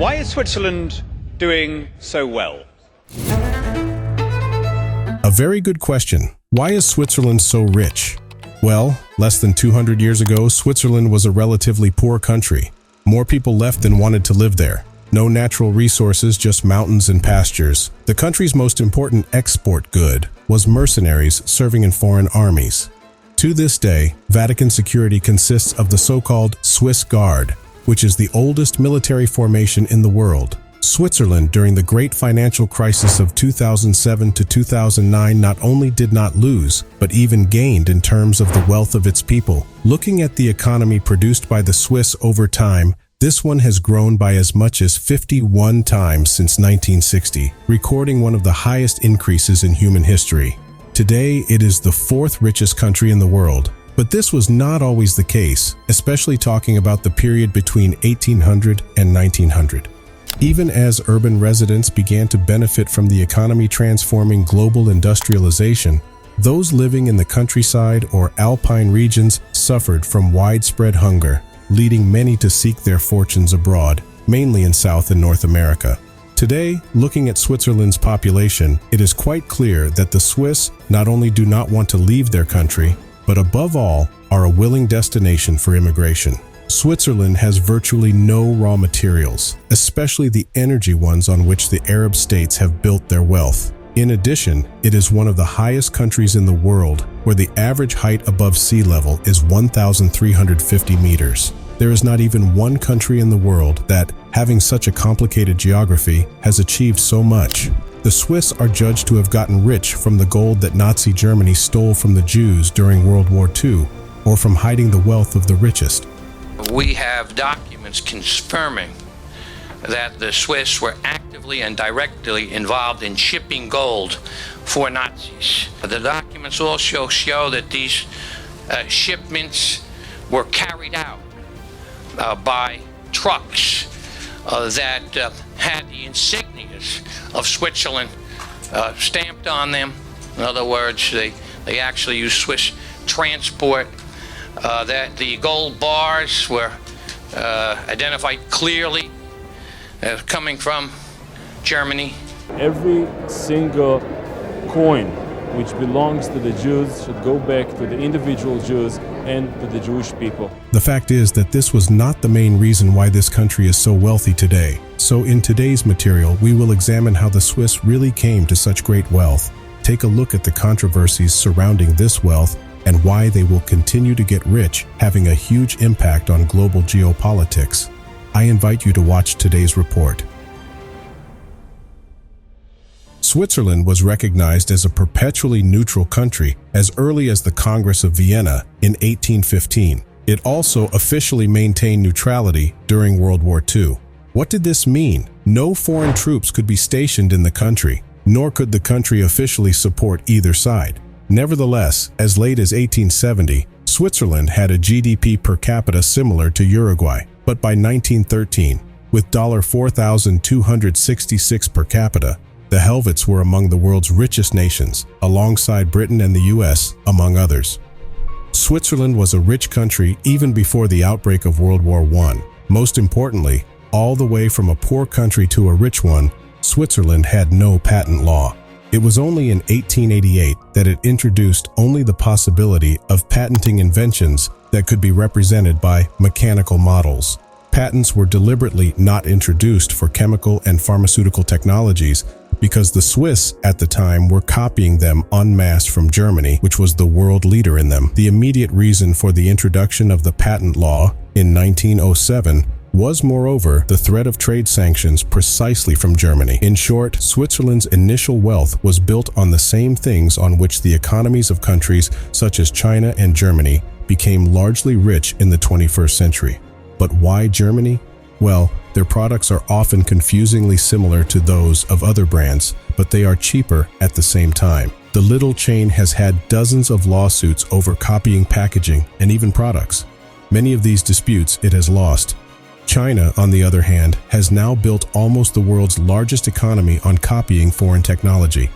Why is Switzerland doing so well? A very good question. Why is Switzerland so rich? Well, less than 200 years ago, Switzerland was a relatively poor country. More people left than wanted to live there. No natural resources, just mountains and pastures. The country's most important export good was mercenaries serving in foreign armies. To this day, Vatican security consists of the so-called Swiss Guard, which is the oldest military formation in the world. Switzerland, during the great financial crisis of 2007 to 2009, not only did not lose, but even gained in terms of the wealth of its people. Looking at the economy produced by the Swiss over time, this one has grown by as much as 51 times since 1960, recording one of the highest increases in human history. Today, it is the fourth richest country in the world. But this was not always the case, especially talking about the period between 1800 and 1900. Even as urban residents began to benefit from the economy transforming global industrialization, those living in the countryside or alpine regions suffered from widespread hunger, leading many to seek their fortunes abroad, mainly in South and North America. Today, looking at Switzerland's population, it is quite clear that the Swiss not only do not want to leave their country, but above all, are a willing destination for immigration. Switzerland has virtually no raw materials, especially the energy ones on which the Arab states have built their wealth. In addition, it is one of the highest countries in the world where the average height above sea level is 1,350 meters. There is not even one country in the world that, having such a complicated geography, has achieved so much. The Swiss are judged to have gotten rich from the gold that Nazi Germany stole from the Jews during World War II, or from hiding the wealth of the richest. We have documents confirming that the Swiss were actively and directly involved in shipping gold for Nazis. The documents also show that these shipments were carried out by trucks that had the insignias of Switzerland stamped on them. In other words, they actually use Swiss transport. That the gold bars were identified clearly as coming from Germany. Every single coin which belongs to the Jews should go back to the individual Jews and to the Jewish people. The fact is that this was not the main reason why this country is so wealthy today. So in today's material, we will examine how the Swiss really came to such great wealth, take a look at the controversies surrounding this wealth, and why they will continue to get rich, having a huge impact on global geopolitics. I invite you to watch today's report. Switzerland was recognized as a perpetually neutral country as early as the Congress of Vienna in 1815. It also officially maintained neutrality during World War II. What did this mean? No foreign troops could be stationed in the country, nor could the country officially support either side. Nevertheless, as late as 1870, Switzerland had a GDP per capita similar to Uruguay, but by 1913, with $4,266 per capita, the Helvets were among the world's richest nations, alongside Britain and the US, among others. Switzerland was a rich country even before the outbreak of World War I. Most importantly, all the way from a poor country to a rich one, Switzerland had no patent law. It was only in 1888 that it introduced only the possibility of patenting inventions that could be represented by mechanical models. Patents were deliberately not introduced for chemical and pharmaceutical technologies because the Swiss at the time were copying them en masse from Germany, which was the world leader in them. The immediate reason for the introduction of the patent law in 1907 was, moreover, the threat of trade sanctions precisely from Germany. In short, Switzerland's initial wealth was built on the same things on which the economies of countries such as China and Germany became largely rich in the 21st century. But why Germany? Well, their products are often confusingly similar to those of other brands, but they are cheaper at the same time. The little chain has had dozens of lawsuits over copying packaging and even products. Many of these disputes it has lost. China, on the other hand, has now built almost the world's largest economy on copying foreign technology.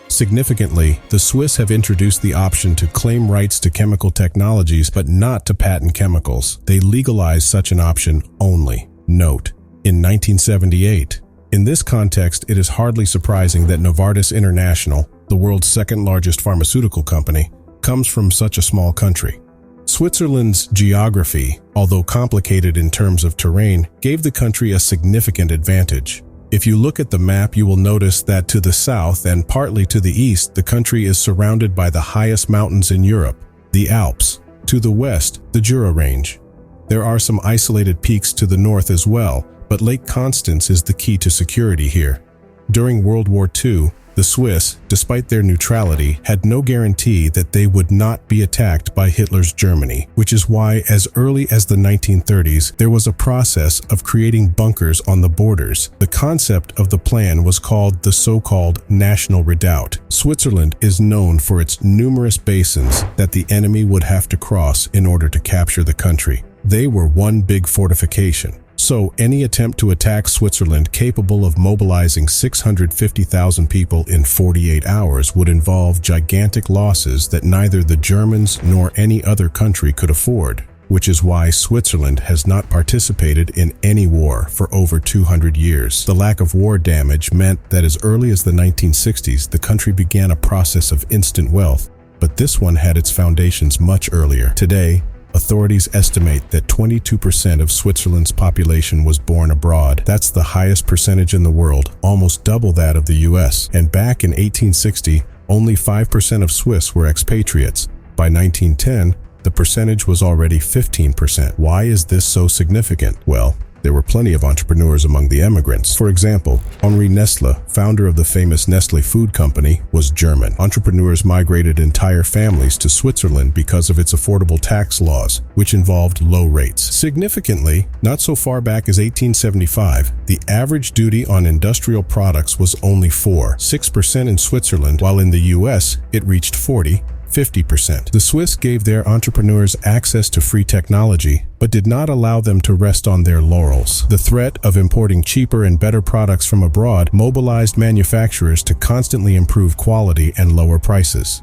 Significantly, the Swiss have introduced the option to claim rights to chemical technologies but not to patent chemicals. They legalize such an option only. Note: in 1978. In this context, it is hardly surprising that Novartis International, the world's second largest pharmaceutical company, comes from such a small country. Switzerland's geography, although complicated in terms of terrain, gave the country a significant advantage. If you look at the map, you will notice that to the south and partly to the east, the country is surrounded by the highest mountains in Europe, the Alps. To the west, the Jura Range. There are some isolated peaks to the north as well, but Lake Constance is the key to security here. During World War II, the Swiss, despite their neutrality, had no guarantee that they would not be attacked by Hitler's Germany, which is why, as early as the 1930s, there was a process of creating bunkers on the borders. The concept of the plan was called the so-called National Redoubt. Switzerland is known for its numerous basins that the enemy would have to cross in order to capture the country. They were one big fortification. So, any attempt to attack Switzerland capable of mobilizing 650,000 people in 48 hours would involve gigantic losses that neither the Germans nor any other country could afford, which is why Switzerland has not participated in any war for over 200 years. The lack of war damage meant that as early as the 1960s, the country began a process of instant wealth, but this one had its foundations much earlier. Today, authorities estimate that 22% of Switzerland's population was born abroad. That's the highest percentage in the world, almost double that of the US. And back in 1860, only 5% of Swiss were expatriates. By 1910, the percentage was already 15%. Why is this so significant? Well, there were plenty of entrepreneurs among the emigrants. For example, Henri Nestle, founder of the famous Nestle food company, was German. Entrepreneurs migrated entire families to Switzerland because of its affordable tax laws, which involved low rates. Significantly, not so far back as 1875, the average duty on industrial products was only 6% in Switzerland, while in the US, it reached 50%. The Swiss gave their entrepreneurs access to free technology, but did not allow them to rest on their laurels. The threat of importing cheaper and better products from abroad mobilized manufacturers to constantly improve quality and lower prices.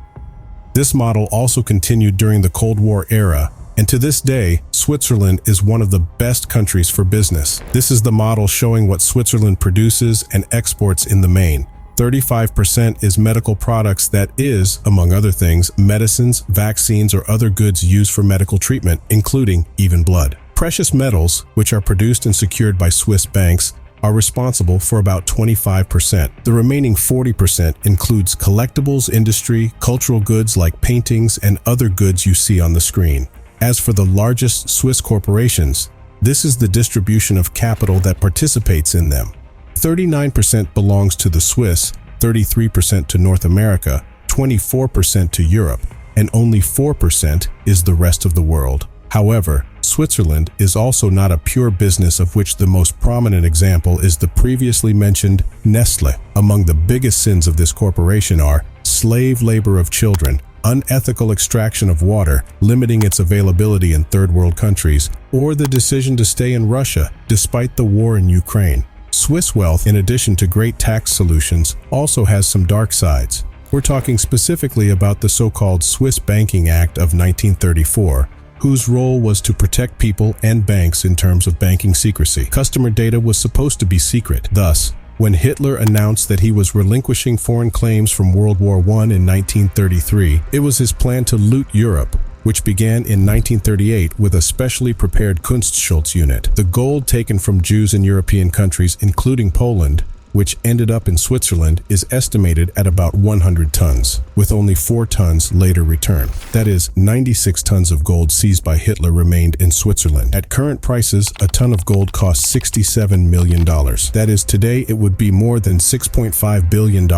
This model also continued during the Cold War era, and to this day, Switzerland is one of the best countries for business. This is the model showing what Switzerland produces and exports in the main. 35% is medical products, that is, among other things, medicines, vaccines, or other goods used for medical treatment, including even blood. Precious metals, which are produced and secured by Swiss banks, are responsible for about 25%. The remaining 40% includes collectibles industry, cultural goods like paintings, and other goods you see on the screen. As for the largest Swiss corporations, this is the distribution of capital that participates in them. 39% belongs to the Swiss, 33% to North America, 24% to Europe, and only 4% is the rest of the world. However, Switzerland is also not a pure business, of which the most prominent example is the previously mentioned Nestle. Among the biggest sins of this corporation are slave labor of children, unethical extraction of water, limiting its availability in third world countries, or the decision to stay in Russia despite the war in Ukraine. Swiss wealth, in addition to great tax solutions, also has some dark sides. We're talking specifically about the so-called Swiss Banking Act of 1934, whose role was to protect people and banks in terms of banking secrecy. Customer data was supposed to be secret. Thus, when Hitler announced that he was relinquishing foreign claims from World War I in 1933, it was his plan to loot Europe, which began in 1938 with a specially prepared Kunstschutz unit. The gold taken from Jews in European countries, including Poland, which ended up in Switzerland, is estimated at about 100 tons, with only 4 tons later returned. That is, 96 tons of gold seized by Hitler remained in Switzerland. At current prices, a ton of gold costs $67 million. That is, today it would be more than $6.5 billion.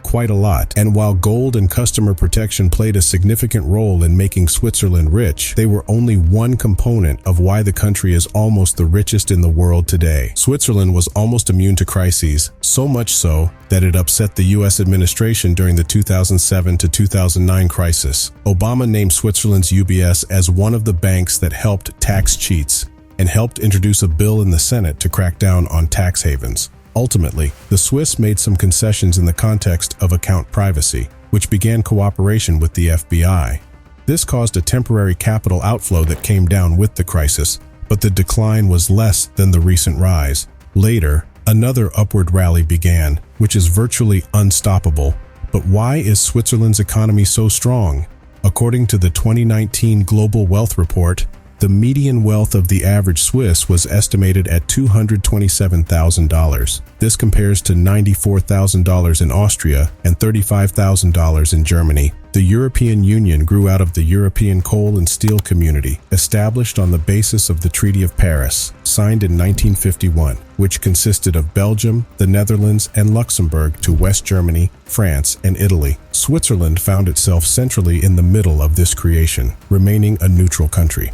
Quite a lot. And while gold and customer protection played a significant role in making Switzerland rich, they were only one component of why the country is almost the richest in the world today. Switzerland was almost immune to crises, so much so that it upset the US administration during the 2007 to 2009 crisis. Obama named Switzerland's UBS as one of the banks that helped tax cheats and helped introduce a bill in the Senate to crack down on tax havens. Ultimately, the Swiss made some concessions in the context of account privacy, which began cooperation with the FBI. This caused a temporary capital outflow that came down with the crisis, but the decline was less than the recent rise. Later, another upward rally began, which is virtually unstoppable. But why is Switzerland's economy so strong? According to the 2019 Global Wealth Report, the median wealth of the average Swiss was estimated at $227,000. This compares to $94,000 in Austria and $35,000 in Germany. The European Union grew out of the European Coal and Steel Community, established on the basis of the Treaty of Paris, signed in 1951, which consisted of Belgium, the Netherlands, and Luxembourg to West Germany, France, and Italy. Switzerland found itself centrally in the middle of this creation, remaining a neutral country.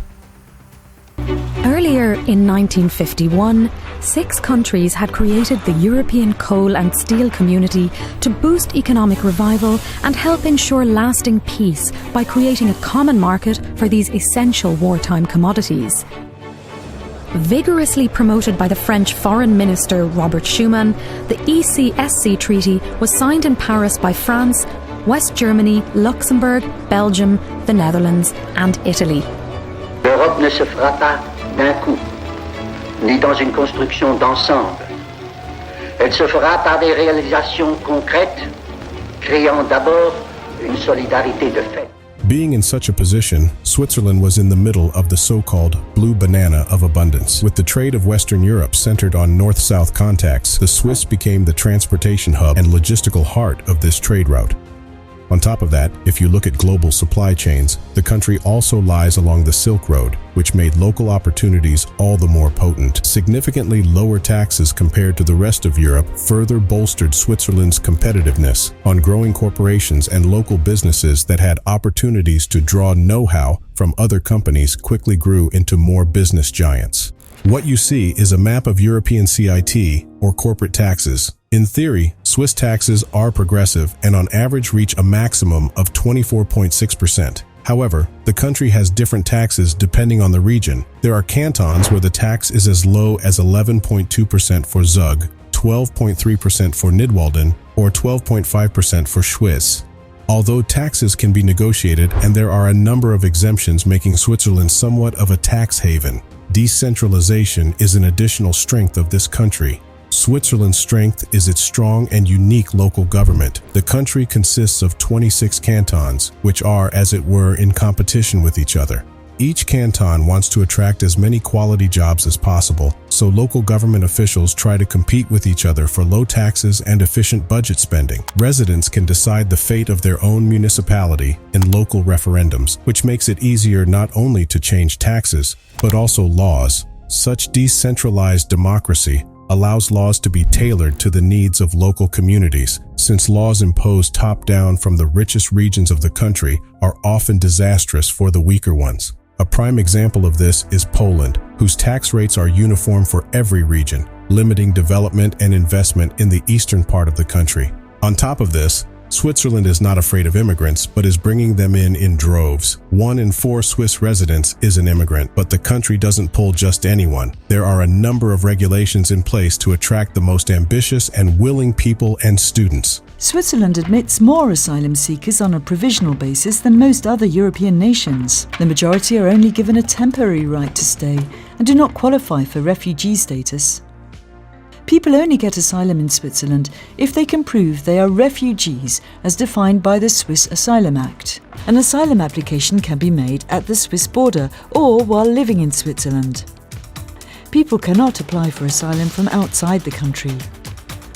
Earlier in 1951, 6 countries had created the European Coal and Steel Community to boost economic revival and help ensure lasting peace by creating a common market for these essential wartime commodities. Vigorously promoted by the French Foreign Minister Robert Schuman, the ECSC Treaty was signed in Paris by France, West Germany, Luxembourg, Belgium, the Netherlands, and Italy. L'Europe ne se fera pas d'un coup, ni dans une construction d'ensemble. Elle se fera par des réalisations concrètes, créant d'abord une solidarité de fait. Being in such a position, Switzerland was in the middle of the so-called blue banana of abundance. With the trade of Western Europe centered on north-south contacts, the Swiss became the transportation hub and logistical heart of this trade route. On top of that, if you look at global supply chains, the country also lies along the Silk Road, which made local opportunities all the more potent. Significantly lower taxes compared to the rest of Europe further bolstered Switzerland's competitiveness on growing corporations and local businesses that had opportunities to draw know-how from other companies quickly grew into more business giants. What you see is a map of European CIT, or corporate taxes. In theory, Swiss taxes are progressive and on average reach a maximum of 24.6%. However, the country has different taxes depending on the region. There are cantons where the tax is as low as 11.2% for Zug, 12.3% for Nidwalden, or 12.5% for Schwyz. Although taxes can be negotiated and there are a number of exemptions making Switzerland somewhat of a tax haven, decentralization is an additional strength of this country. Switzerland's strength is its strong and unique local government. The country consists of 26 cantons, which are, as it were, in competition with each other. Each canton wants to attract as many quality jobs as possible, so local government officials try to compete with each other for low taxes and efficient budget spending. Residents can decide the fate of their own municipality in local referendums, which makes it easier not only to change taxes, but also laws. Such decentralized democracy allows laws to be tailored to the needs of local communities, since laws imposed top-down from the richest regions of the country are often disastrous for the weaker ones. A prime example of this is Poland, whose tax rates are uniform for every region, limiting development and investment in the eastern part of the country. On top of this, Switzerland is not afraid of immigrants, but is bringing them in droves. 1 in 4 Swiss residents is an immigrant, but the country doesn't pull just anyone. There are a number of regulations in place to attract the most ambitious and willing people and students. Switzerland admits more asylum seekers on a provisional basis than most other European nations. The majority are only given a temporary right to stay and do not qualify for refugee status. People only get asylum in Switzerland if they can prove they are refugees as defined by the Swiss Asylum Act. An asylum application can be made at the Swiss border or while living in Switzerland. People cannot apply for asylum from outside the country.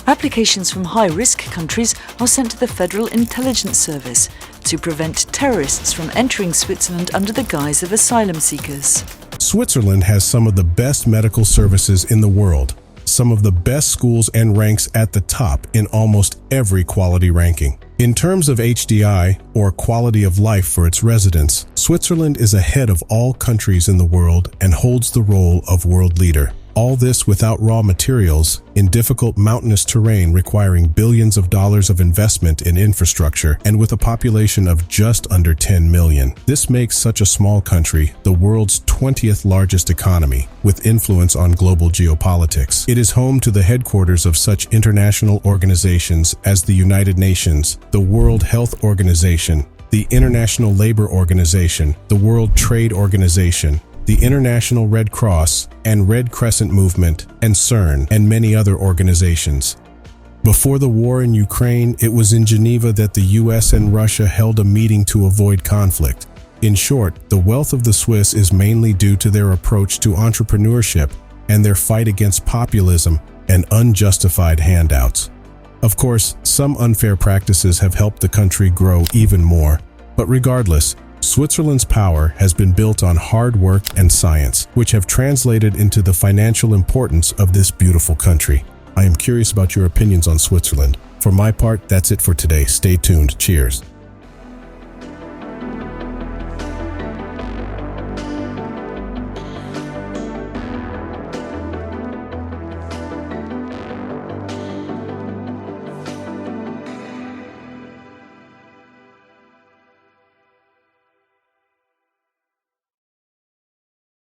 Applications from high-risk countries are sent to the Federal Intelligence Service to prevent terrorists from entering Switzerland under the guise of asylum seekers. Switzerland has some of the best medical services in the world, some of the best schools, and ranks at the top in almost every quality ranking. In terms of HDI, or quality of life for its residents, Switzerland is ahead of all countries in the world and holds the role of world leader. All this without raw materials, in difficult mountainous terrain requiring billions of dollars of investment in infrastructure, and with a population of just under 10 million. This makes such a small country the world's 20th largest economy, with influence on global geopolitics. It is home to the headquarters of such international organizations as the United Nations, the World Health Organization, the International Labor Organization, the World Trade Organization, the International Red Cross and Red Crescent Movement, and CERN, and many other organizations. Before the war in Ukraine, it was in Geneva that the US and Russia held a meeting to avoid conflict. In short, the wealth of the Swiss is mainly due to their approach to entrepreneurship and their fight against populism and unjustified handouts. Of course, some unfair practices have helped the country grow even more, but regardless, Switzerland's power has been built on hard work and science, which have translated into the financial importance of this beautiful country. I am curious about your opinions on Switzerland. For my part, that's it for today. Stay tuned. Cheers.